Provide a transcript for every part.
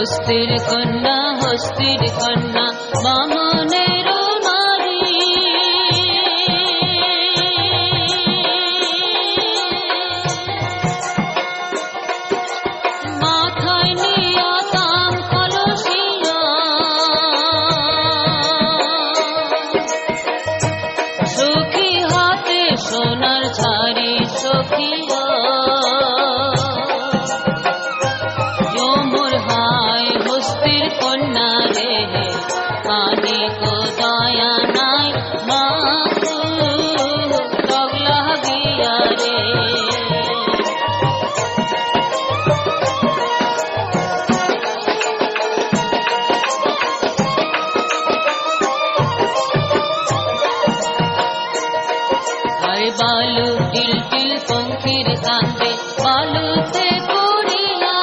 হস্তির কন্যা বামনের নারী, মাথায় নিয়া তাম কলসিয়া, সখী হাতে সোনার ঝাড়ি সখিয়া, কন্যা রে কানে কো দয়া নাই মা তগলা গিয়া রে। আরে বালু টিল টিল পঙ্খির কান্দে বালুতে পড়িয়া,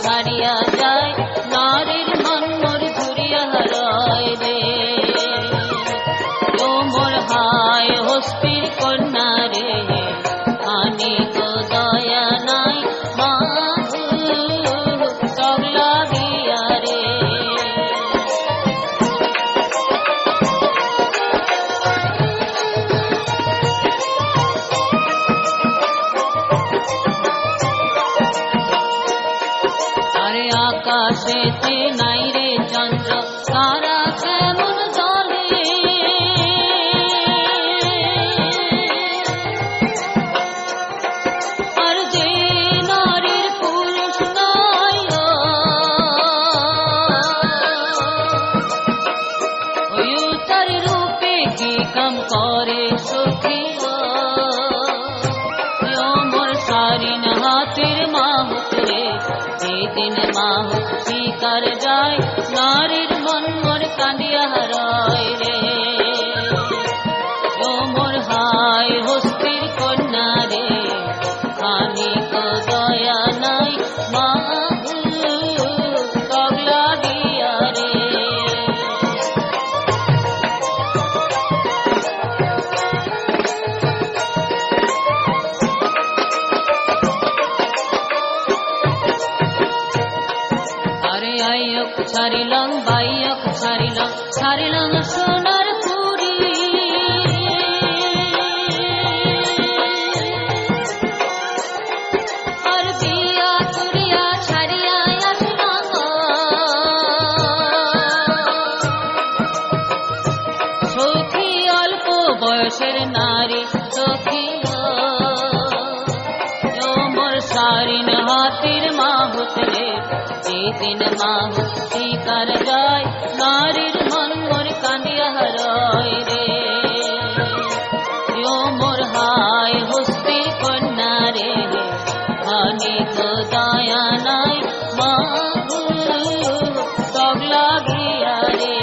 হারিয়া যায় নারীর মন মোর ঘুরিয়া হারায় রে। ও মোর হায় হস্তির কন্যা রে আনি গো দয়া নাই মা তগলা গিয়া রে। আকাশেতে নাই রে চন্দ্র তারা কেমন জ্বলে, আর যে নারীর পুরুষ নাই ওই তার রূপে কি কাম করে সখিয়া, মোর সারিন হাতের মাহুত রে দিন মাহুত শিকার যায় নারীর মন মোর কাঁদিয়া হারায় রে। ও মোর হায় হস্তির কন্যা রে আনি কো দয়া নাই মা তগলা গিয়া রে। আইয়ক ছাড়িলাম বাইয়ক ছাড়িলাম সোনার পুরি, আর বিয়া করিয়া ছাড়িয়া আসলাম সখী অল্প বয়সের নারী সখিয়া, মোর সারিন হাতির মাহুত রে দিন মাহুত শিকার যায় নারীর মন মোর কাঁদিয়া হারায় রে। ও মোর হায় হস্তির কন্যা রে আনি গো দয়া নাই মা তগলা গিয়া রে।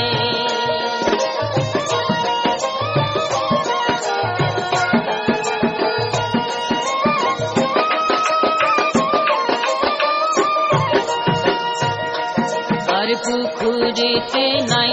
পুকুরেতে নাই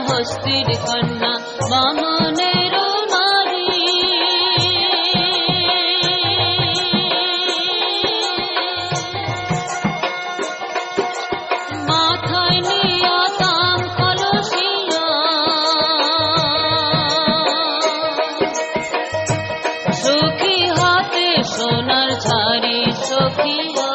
হস্তির কন্যা বামনের নারী মাথায় নিয়া তাম কলসিয়া সখী হাতে সোনার ঝাড়ি সখিয়া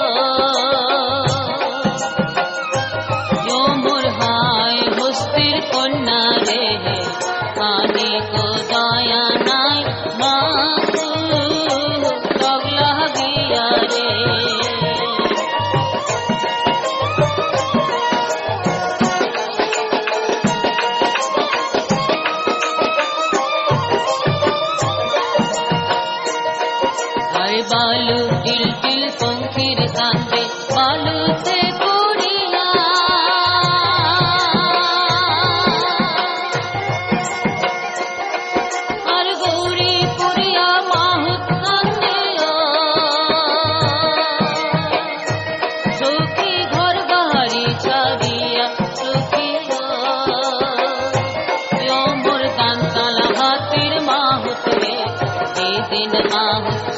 কন্যা রে আনে কো দয়া নাই মা তগলা গিয়া রে আরে বালু টিল টিল পঙ্খির কান্দে বালুতে পড়িয়া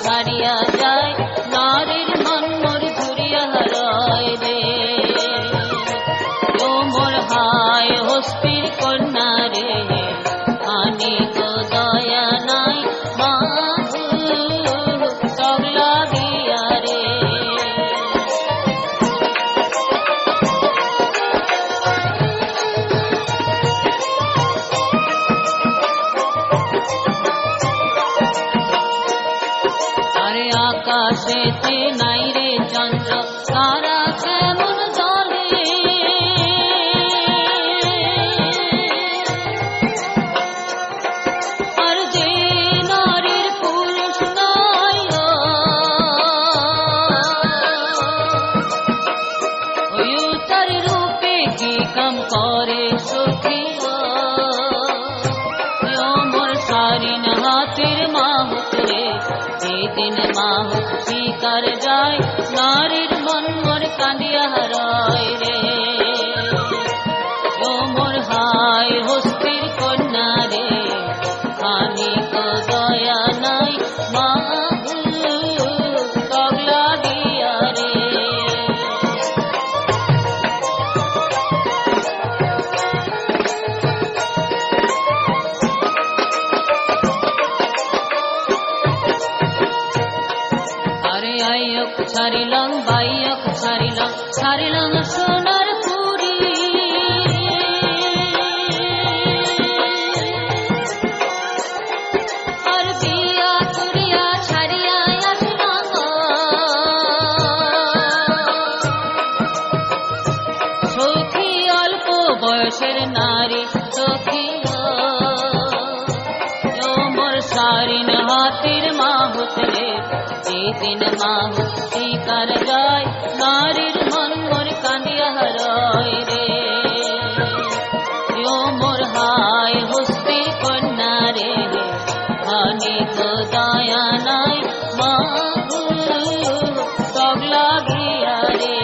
ছাড়িয়া যায় নারীর মন মোর ঘুরিয়া হারায় রে ও মোর হায় হস্তির কন্যা রে আনি তো দয়া নাই মা তগলা গিয়া রে আকাশেতে নাই রে চন্দ্র তারা কেমন জলে আর যে নারীর পুরুষ নাই ওই তার রূপে কি কাম করে সখিয়া মোর সারিন হাতের মাহুত রে দিন মাহ শিকার যায় নারীর মন মোর কাঁদিয়া হারায় রে ও মোর হায় হস্তির কন্যা রে আনি তো দয়া নাই মা তগলা গিয়া রে ছাড়িলাম বাইয়ক ছাড়িলাম সোনার পুরি আর বিয়া করিয়া ছাড়িয়া আসলাম সখী অল্প বয়সের নারী সখিয়া মোর সারিন হাতির মাহুত রে দিন মাহু শিকার যায় নারীর মন মোর কাঁদিয়া হারায় রে ও মোর হায় হস্তি কন্যা রে আনি তো দয়া নাই মা তগলা গিয়া রে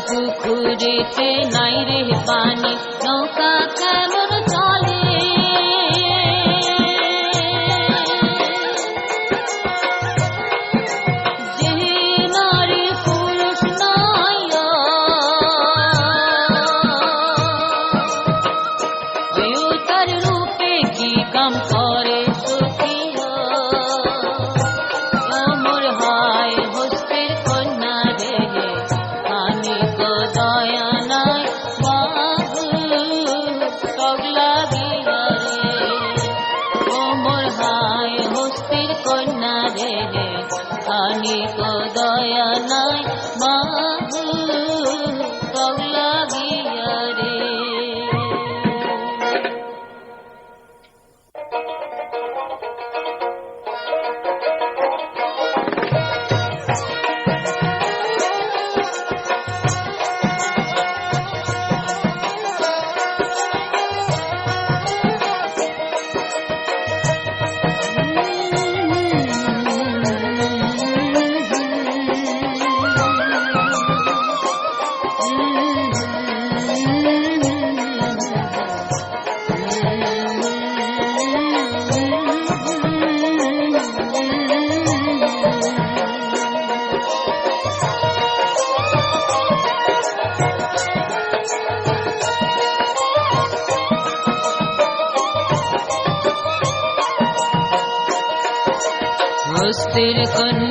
পুকুরেতে নাই রে পানি নৌকা কেমন চলে যে নারী পুরুষ নাই তার রূপে কি কাম করে সখিয়া মোর হায় হস্তের কন্যা রে আনি তো দয়া নাই মা তগলা গিয়া রে ও মোর হায় হস্তির কন্যা রে আনি তো দয়া নাই মা তগলা গিয়া রে হাতের কন্যা